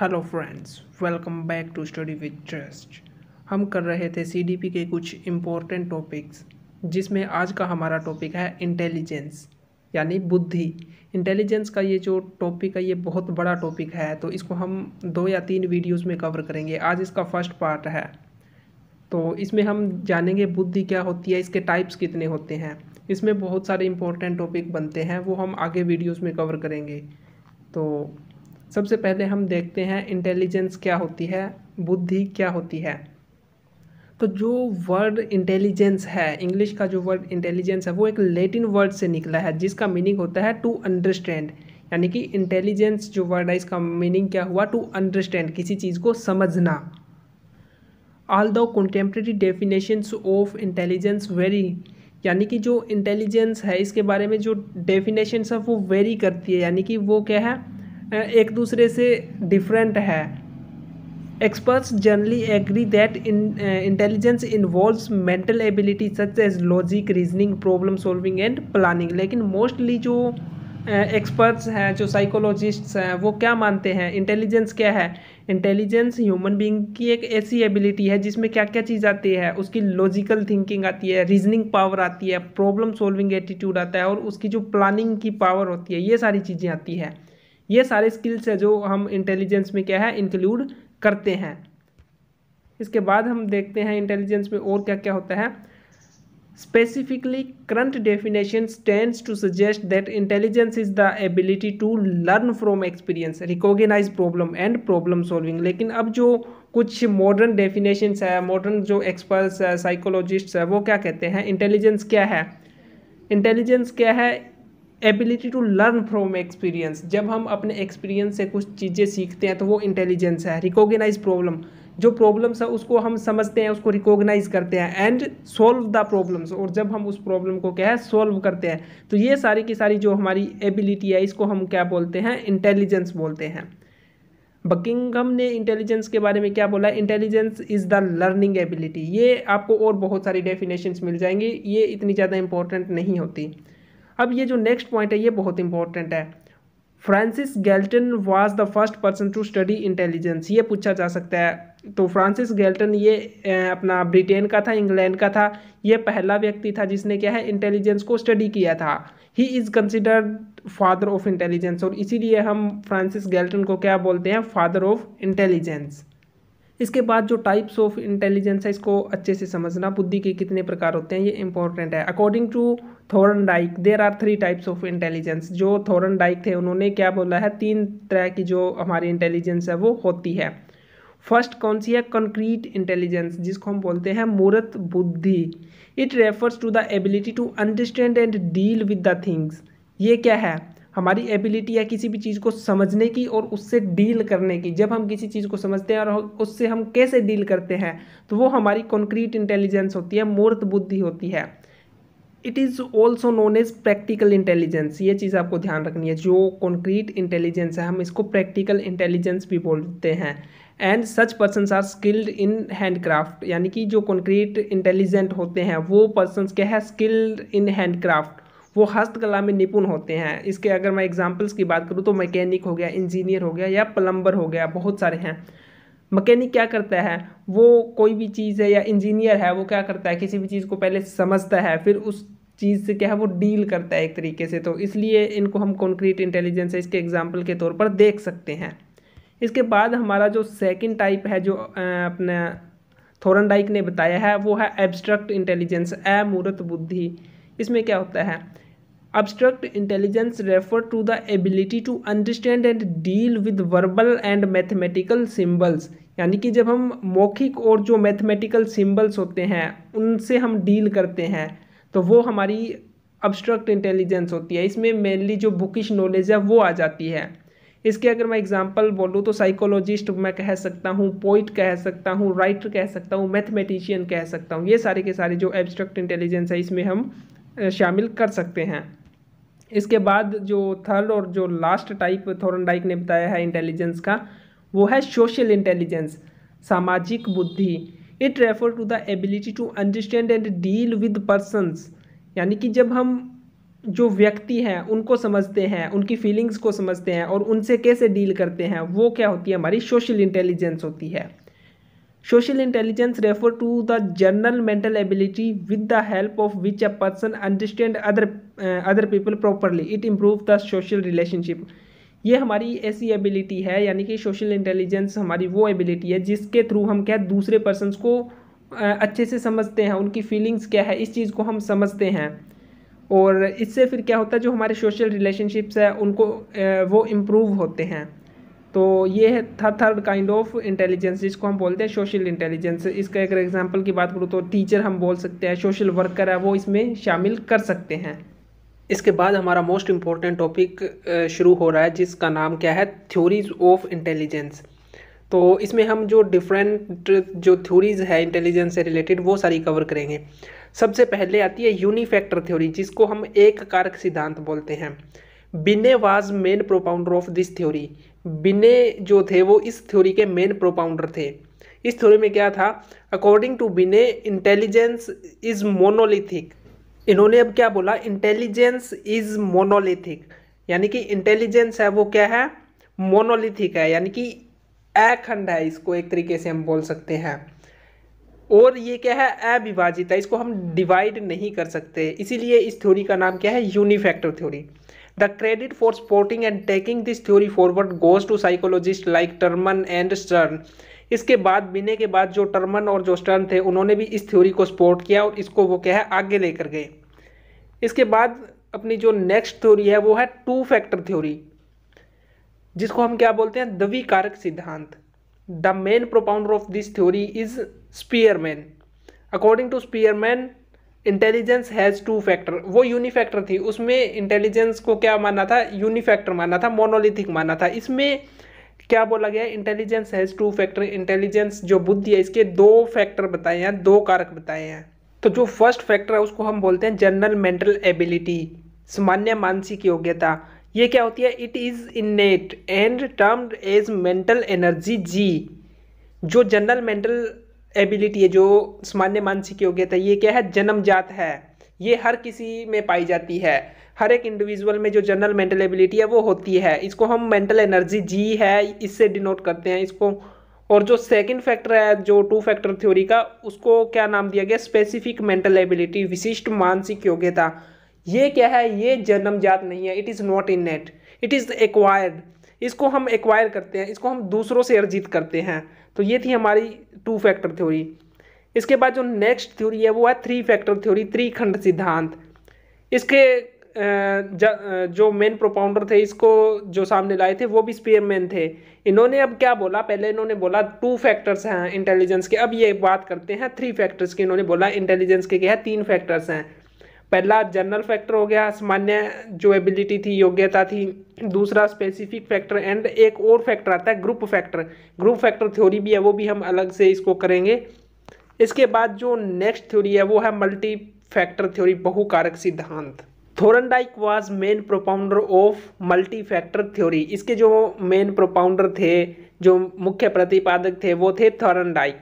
Hello friends, welcome back to study with trust. हम कर रहे थे सीडीपी के कुछ इम्पोर्टेंट टॉपिक्स, जिसमें आज का हमारा टॉपिक है इंटेलिजेंस यानी बुद्धि। इंटेलिजेंस का ये जो टॉपिक है ये बहुत बड़ा टॉपिक है, तो इसको हम 2 या 3 वीडियोस में कवर करेंगे। आज इसका फर्स्ट पार्ट है, तो इसमें हम जानेंगे बुद्धि क्या होती है, इसके टाइप्स कितने होते हैं। इसमें बहुत सारे इंपॉर्टेंट टॉपिक बनते हैं, वो हम आगे वीडियोस में कवर करेंगे। तो सबसे पहले हम देखते हैं इंटेलिजेंस क्या होती है, बुद्धि क्या होती है। तो जो वर्ड इंटेलिजेंस है, इंग्लिश का जो वर्ड इंटेलिजेंस है वो एक लैटिन वर्ड से निकला है, जिसका मीनिंग होता है टू अंडरस्टैंड। यानी कि इंटेलिजेंस जो वर्ड है इसका मीनिंग क्या हुआ, टू अंडरस्टैंड, किसी चीज़ को समझना। Although contemporary definitions of intelligence very, यानी कि जो इंटेलिजेंस है इसके बारे में जो डेफिनेशंस है वो वेरी करती है, यानी कि वो क्या है, एक दूसरे से डिफरेंट है। Experts generally agree that intelligence involves mental ability such as logic, reasoning, problem solving and planning. लेकिन मोस्टली जो एक्सपर्ट्स हैं, जो साइकोलॉजिस्ट्स हैं, वो क्या मानते हैं, इंटेलिजेंस क्या है। इंटेलिजेंस ह्यूमन बीइंग की एक ऐसी एबिलिटी है जिसमें क्या क्या चीज़ आती है, उसकी लॉजिकल थिंकिंग आती है, रीजनिंग पावर आती है, प्रॉब्लम सॉल्विंग एटीट्यूड आता है, और उसकी जो प्लानिंग की पावर होती है, ये सारी चीज़ें आती है। ये सारे स्किल्स है जो हम इंटेलिजेंस में क्या है इंक्लूड करते हैं। इसके बाद हम देखते हैं इंटेलिजेंस में और क्या क्या होता है। Specifically, current definition tends to suggest that intelligence is the ability to learn from experience, recognize problem and problem solving। लेकिन अब जो कुछ मॉडर्न डेफिनेशंस है, मॉडर्न जो एक्सपर्ट्स है, साइकोलॉजिस्ट्स है, वो क्या कहते हैं, इंटेलिजेंस क्या है। इंटेलिजेंस क्या है, ability to learn from experience. जब हम अपने एक्सपीरियंस से कुछ चीज़ें सीखते हैं तो वो इंटेलिजेंस है। रिकॉग्नाइज प्रॉब्लम, जो प्रॉब्लम्स है उसको हम समझते हैं, उसको रिकॉग्नाइज करते हैं। एंड सोल्व द प्रॉब्लम्स, और जब हम उस प्रॉब्लम को क्या है सोल्व करते हैं, तो ये सारी की सारी जो हमारी एबिलिटी है इसको हम क्या बोलते हैं, इंटेलिजेंस बोलते हैं। बकिंगम ने इंटेलिजेंस के बारे में क्या बोला, intelligence is the learning ability. ये आपको और बहुत सारी डेफिनेशंस मिल जाएंगी, ये इतनी ज़्यादा इंपॉर्टेंट नहीं होती। अब ये जो नेक्स्ट पॉइंट है ये बहुत इंपॉर्टेंट है। Francis Galton was the first person to study intelligence, ये पूछा जा सकता है। तो फ्रांसिस गैल्टन ये अपना ब्रिटेन का था, इंग्लैंड का था। ये पहला व्यक्ति था जिसने क्या है इंटेलिजेंस को स्टडी किया था। He is considered father of intelligence, और इसीलिए हम फ्रांसिस गैल्टन को क्या बोलते हैं, फादर ऑफ इंटेलिजेंस। इसके बाद जो टाइप्स ऑफ इंटेलिजेंस है इसको अच्छे से समझना, बुद्धि के कितने प्रकार होते हैं ये इंपॉर्टेंट है। According to Thorndike there are 3 types of intelligence. जो थॉर्नडाइक थे उन्होंने क्या बोला है, 3 तरह की जो हमारी इंटेलिजेंस है वो होती है। फर्स्ट कौन सी है, कंक्रीट इंटेलिजेंस, जिसको हम बोलते हैं मूर्त बुद्धि। It refers to the ability to understand and deal with the things. ये क्या है, हमारी एबिलिटी है किसी भी चीज़ को समझने की और उससे डील करने की। जब हम किसी चीज़ को समझते हैं और उससे हम कैसे डील करते हैं, तो वो हमारी कॉन्क्रीट इंटेलिजेंस होती है, मूर्त बुद्धि होती है। It is also known as practical intelligence. ये चीज़ आपको ध्यान रखनी है, जो कॉन्क्रीट इंटेलिजेंस है हम इसको प्रैक्टिकल इंटेलिजेंस भी बोलते हैं। And such persons are skilled in handcraft, यानी कि जो कॉन्क्रीट इंटेलिजेंट होते हैं वो पर्सनस क्या है, स्किल्ड इन हैंडक्राफ्ट, वो हस्तकला में निपुण होते हैं। इसके अगर मैं एग्जांपल्स की बात करूँ तो मैकेनिक हो गया, इंजीनियर हो गया या प्लम्बर हो गया, बहुत सारे हैं। मैकेनिक क्या करता है, वो कोई भी चीज़ है, या इंजीनियर है वो क्या करता है, किसी भी चीज़ को पहले समझता है, फिर उस चीज़ से क्या है वो डील करता है एक तरीके से। तो इसलिए इनको हम कॉन्क्रीट इंटेलिजेंस है इसके एग्जाम्पल के तौर पर देख सकते हैं। इसके बाद हमारा जो सेकंड टाइप है जो अपना थॉर्नडाइक ने बताया है वो है एब्स्ट्रैक्ट इंटेलिजेंस, अमूर्त बुद्धि। इसमें क्या होता है, Abstract intelligence refer to the ability to understand and deal with verbal and mathematical symbols। यानी कि जब हम मौखिक और जो मैथमेटिकल सिंबल्स होते हैं उनसे हम डील करते हैं तो वो हमारी अब्स्ट्रैक्ट इंटेलिजेंस होती है। इसमें मेनली जो बुकिश नॉलेज है वो आ जाती है। इसके अगर मैं एग्जांपल बोलूँ तो साइकोलॉजिस्ट मैं कह सकता हूँ, पोइट कह सकता हूँ, राइटर कह सकता हूँ, मैथमेटिशियन कह सकता हूँ। ये सारे के सारे जो एब्स्ट्रैक्ट इंटेलिजेंस है इसमें हम शामिल कर सकते हैं। इसके बाद जो थर्ड और जो लास्ट टाइप थॉर्नडाइक ने बताया है इंटेलिजेंस का वो है सोशल इंटेलिजेंस, सामाजिक बुद्धि। It refer to the ability to understand and deal with persons, यानी कि जब हम जो व्यक्ति हैं उनको समझते हैं, उनकी फीलिंग्स को समझते हैं और उनसे कैसे डील करते हैं, वो क्या होती है, हमारी सोशल इंटेलिजेंस होती है। Social intelligence refer to the general mental ability with the help of which a person understand other people properly, it improve the social relationship. ये हमारी ऐसी एबिलिटी है, यानी कि सोशल इंटेलिजेंस हमारी वो एबिलिटी है जिसके थ्रू हम क्या दूसरे पर्सनस को अच्छे से समझते हैं, उनकी फीलिंग्स क्या है इस चीज़ को हम समझते हैं, और इससे फिर क्या होता है जो हमारे सोशल रिलेशनशिप्स है उनको वो इम्प्रूव होते हैं। तो ये है था थर्ड काइंड ऑफ इंटेलिजेंस जिसको हम बोलते हैं सोशल इंटेलिजेंस। इसका एक एग्जांपल की बात करूँ तो टीचर हम बोल सकते हैं, सोशल वर्कर है वो इसमें शामिल कर सकते हैं। इसके बाद हमारा मोस्ट इम्पॉर्टेंट टॉपिक शुरू हो रहा है जिसका नाम क्या है, थ्योरीज ऑफ इंटेलिजेंस। तो इसमें हम जो डिफरेंट जो थ्योरीज है इंटेलिजेंस से रिलेटेड वो सारी कवर करेंगे। सबसे पहले आती है यूनिफैक्टर थ्योरी जिसको हम एक कारक सिद्धांत बोलते हैं। बिने was main propounder of this theory. बिने जो थे वो इस थ्योरी के मेन प्रोपाउंडर थे। इस थ्योरी में क्या था, अकॉर्डिंग टू बिने इंटेलिजेंस इज मोनोलिथिक। इन्होंने अब क्या बोला, इंटेलिजेंस इज मोनोलिथिक, यानी कि इंटेलिजेंस है वो क्या है, मोनोलिथिक है, यानी कि अखंड है, इसको एक तरीके से हम बोल सकते हैं। और ये क्या है, अविभाजित है, इसको हम डिवाइड नहीं कर सकते, इसीलिए इस थ्योरी का नाम क्या है, unifactor theory. The credit for supporting and taking this theory forward goes to psychologist like Terman and Stern. इसके बाद बिने के बाद जो टर्मन और जो स्टर्न थे उन्होंने भी इस थ्योरी को सपोर्ट किया और इसको वो क्या है आगे लेकर गए। इसके बाद अपनी जो नेक्स्ट थ्योरी है वो है टू फैक्टर थ्योरी जिसको हम क्या बोलते हैं, द्विकारक सिद्धांत। The main propounder of this theory is Spearman. According to Spearman intelligence has two factor. वो यूनिफैक्टर थी, उसमें इंटेलिजेंस को क्या माना था, यूनिफैक्टर माना था, मोनोलिथिक माना था। इसमें क्या बोला गया, intelligence has two factor. Intelligence जो बुद्धि है इसके दो फैक्टर बताए हैं, दो कारक बताए हैं। तो जो फर्स्ट फैक्टर है उसको हम बोलते हैं जनरल मेंटल एबिलिटी, सामान्य मानसिक योग्यता। ये क्या होती है, it is innate and termed as mental energy g. जो जनरल मेंटल एबिलिटी है, जो सामान्य मानसिक योग्यता, ये क्या है, जन्मजात है, ये हर किसी में पाई जाती है। हर एक इंडिविजुअल में जो जनरल मेंटल एबिलिटी है वो होती है, इसको हम मेंटल एनर्जी जी है इससे डिनोट करते हैं इसको। और जो सेकंड फैक्टर है जो टू फैक्टर थ्योरी का, उसको क्या नाम दिया गया, स्पेसिफिक मेंटल एबिलिटी, विशिष्ट मानसिक योग्यता। ये क्या है, ये जन्मजात नहीं है, it is not इनेट, it is acquired. इसको हम एक्वायर करते हैं, इसको हम दूसरों से अर्जित करते हैं। तो ये थी हमारी टू फैक्टर थ्योरी। इसके बाद जो नेक्स्ट थ्योरी है वो है थ्री फैक्टर थ्योरी, त्रिखंड सिद्धांत। इसके जो मेन प्रोपाउंडर थे इसको जो सामने लाए थे वो भी स्पीयरमैन थे। इन्होंने अब क्या बोला, पहले इन्होंने बोला टू फैक्टर्स हैं इंटेलिजेंस के, अब ये बात करते हैं थ्री फैक्टर्स की। इन्होंने बोला इंटेलिजेंस के क्या है, तीन फैक्टर्स हैं। पहला जनरल फैक्टर हो गया, सामान्य जो एबिलिटी थी, योग्यता थी। दूसरा स्पेसिफिक फैक्टर, एंड एक और फैक्टर आता है group factor. Group factor theory भी है, वो भी हम अलग से इसको करेंगे। इसके बाद जो नेक्स्ट थ्योरी है वो है मल्टी फैक्टर थ्योरी, बहुकारक सिद्धांत। Thorndike was main propounder of multi factor theory. इसके जो मेन प्रोपाउंडर थे, जो मुख्य प्रतिपादक थे वो थे Thorndike.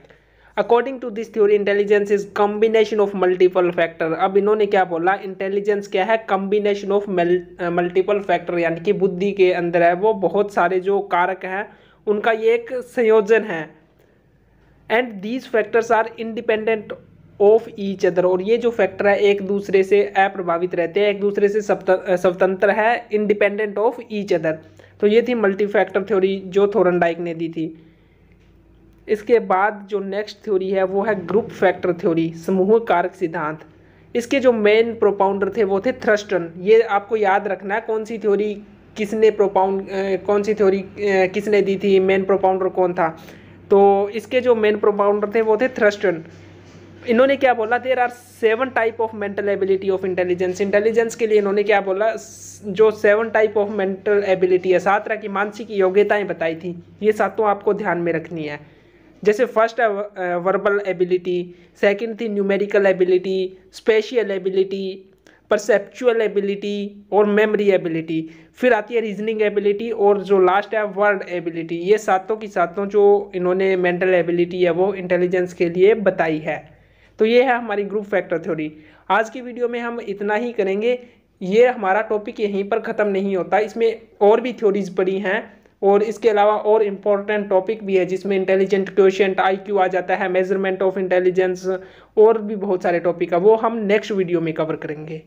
According to this theory intelligence is combination of multiple factor. अब इन्होंने क्या बोला, इंटेलिजेंस क्या है, कॉम्बिनेशन ऑफ मल्टीपल फैक्टर, यानी कि बुद्धि के अंदर है वो बहुत सारे जो कारक हैं उनका ये एक संयोजन है। And these factors are independent of each other. और ये जो फैक्टर है एक दूसरे से अप्रभावित रहते हैं, एक दूसरे से स्वतंत्र है, इंडिपेंडेंट ऑफ ईच अदर। तो ये थी मल्टी फैक्टर थ्योरी जो थोरनडाइक ने दी थी। इसके बाद जो नेक्स्ट थ्योरी है वो है ग्रुप फैक्टर थ्योरी, समूह कारक सिद्धांत। इसके जो मेन प्रोपाउंडर थे वो थे थ्रस्टन। ये आपको याद रखना है कौन सी थ्योरी किसने कौन सी थ्योरी किसने दी थी, मेन प्रोपाउंडर कौन था। तो इसके जो मेन प्रोपाउंडर थे वो थे थ्रस्टन। इन्होंने क्या बोला, there are 7 type of mental ability of intelligence. Intelligence के लिए इन्होंने क्या बोला, जो 7 टाइप ऑफ मेंटल एबिलिटी है, 7 तरह की मानसिक योग्यताएं बताई थी। ये सातों आपको ध्यान में रखनी है। जैसे फर्स्ट है वर्बल एबिलिटी, सेकंड थी numerical ability, spatial ability, perceptual ability और मेमोरी एबिलिटी। फिर आती है रीजनिंग एबिलिटी और जो लास्ट है वर्ड एबिलिटी। ये सातों की सातों जो इन्होंने मेंटल एबिलिटी है वो इंटेलिजेंस के लिए बताई है। तो ये है हमारी ग्रुप फैक्टर थ्योरी। आज की वीडियो में हम इतना ही करेंगे। ये हमारा टॉपिक यहीं पर ख़त्म नहीं होता, इसमें और भी थ्योरीज पड़ी हैं और इसके अलावा और इम्पोर्टेंट टॉपिक भी है जिसमें इंटेलिजेंट क्वोशिएंट आईक्यू आ जाता है, मेजरमेंट ऑफ इंटेलिजेंस और भी बहुत सारे टॉपिक है, वो हम नेक्स्ट वीडियो में कवर करेंगे।